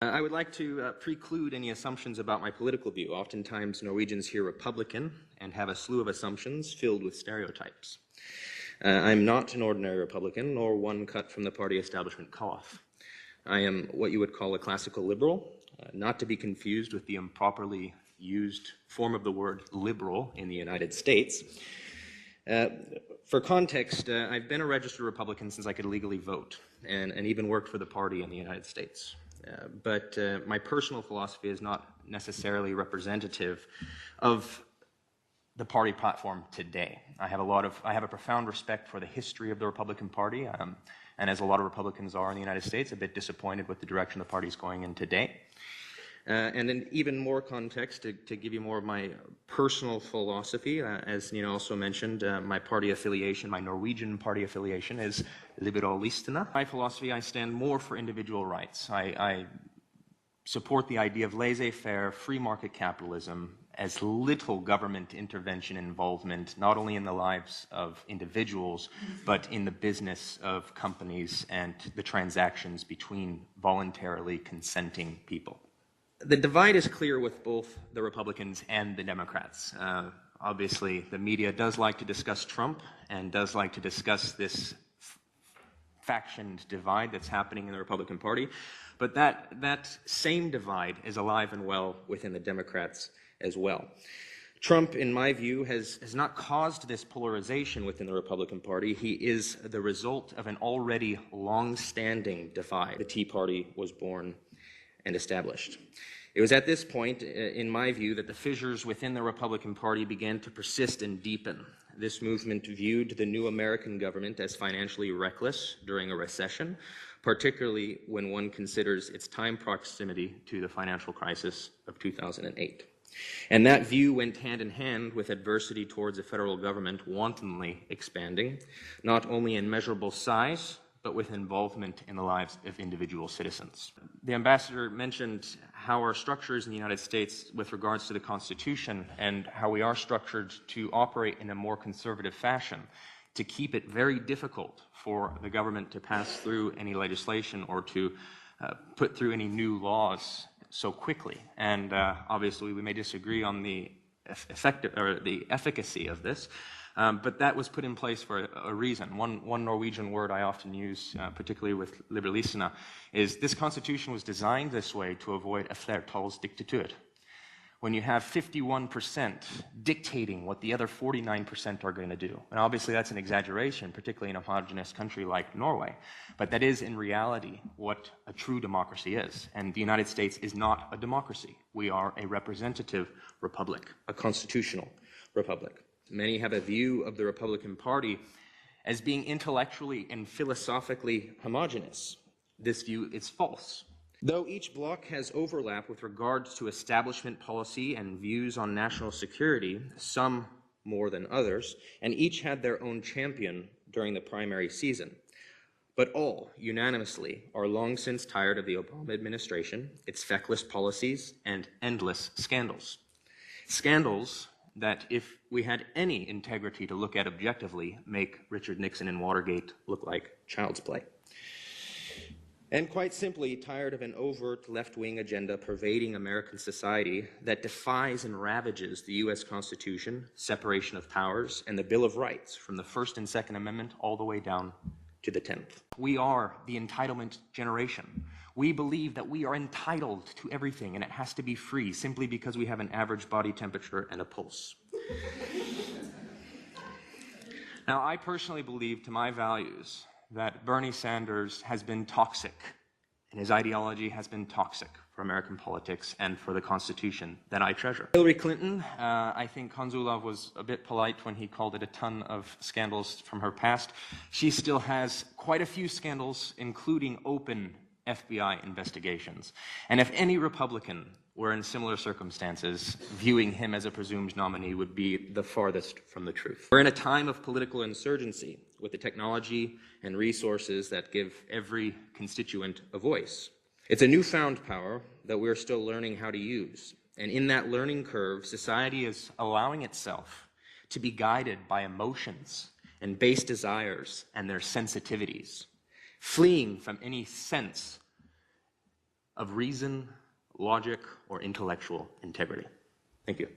I would like to preclude any assumptions about my political view. Oftentimes Norwegians hear Republican and have a slew of assumptions filled with stereotypes. I'm not an ordinary Republican, nor one cut from the party establishment cloth. I am what you would call a classical liberal, not to be confused with the improperly used form of the word liberal in the United States. For context, I've been a registered Republican since I could legally vote, and even worked for the party in the United States. But my personal philosophy is not necessarily representative of the party platform today. I have a profound respect for the history of the Republican Party, and as a lot of Republicans are in the United States, a bit disappointed with the direction the party is going in today. And in even more context, to give you more of my personal philosophy, as Nina also mentioned, my party affiliation, my Norwegian party affiliation is Liberalistene. My philosophy, I stand more for individual rights. I support the idea of laissez-faire, free market capitalism, as little government intervention involvement, not only in the lives of individuals, but in the business of companies and the transactions between voluntarily consenting people. The divide is clear with both the Republicans and the Democrats. Obviously, the media does like to discuss Trump and does like to discuss this factioned divide that's happening in the Republican Party, but that same divide is alive and well within the Democrats as well. Trump, in my view, has not caused this polarization within the Republican Party. He is the result of an already long-standing divide. The Tea Party was born and established. It was at this point, in my view, that the fissures within the Republican Party began to persist and deepen. This movement viewed the new American government as financially reckless during a recession, particularly when one considers its time proximity to the financial crisis of 2008. And that view went hand in hand with adversity towards a federal government wantonly expanding, not only in measurable size, but with involvement in the lives of individual citizens. The ambassador mentioned how our structures in the United States with regards to the Constitution and how we are structured to operate in a more conservative fashion to keep it very difficult for the government to pass through any legislation or to put through any new laws so quickly. And obviously we may disagree on the efficacy of this, but that was put in place for a reason. One Norwegian word I often use, particularly with Liberalistene, is this constitution was designed this way to avoid a flertallsdiktatur. When you have 51% dictating what the other 49% are going to do. And obviously that's an exaggeration, particularly in a homogeneous country like Norway. But that is in reality what a true democracy is. And the United States is not a democracy. We are a representative republic, a constitutional republic. Many have a view of the Republican Party as being intellectually and philosophically homogeneous. This view is false. Though each bloc has overlap with regards to establishment policy and views on national security, some more than others, and each had their own champion during the primary season. But all, unanimously, are long since tired of the Obama administration, its feckless policies, and endless scandals. Scandals that, if we had any integrity to look at objectively, make Richard Nixon and Watergate look like child's play. And quite simply, tired of an overt left-wing agenda pervading American society that defies and ravages the U.S. Constitution, separation of powers, and the Bill of Rights from the First and Second Amendment all the way down to the 10th. We are the entitlement generation. We believe that we are entitled to everything and it has to be free simply because we have an average body temperature and a pulse. Now, I personally believe, to my values, that Bernie Sanders has been toxic, and his ideology has been toxic for American politics and for the Constitution that I treasure. Hillary Clinton, I think Hans Olav was a bit polite when he called it a ton of scandals from her past. She still has quite a few scandals, including open FBI investigations. And if any Republican were in similar circumstances, viewing him as a presumed nominee would be the farthest from the truth. We're in a time of political insurgency with the technology and resources that give every constituent a voice. It's a newfound power that we're still learning how to use. And in that learning curve, society is allowing itself to be guided by emotions and base desires and their sensitivities, fleeing from any sense of reason, logic, or intellectual integrity. Thank you.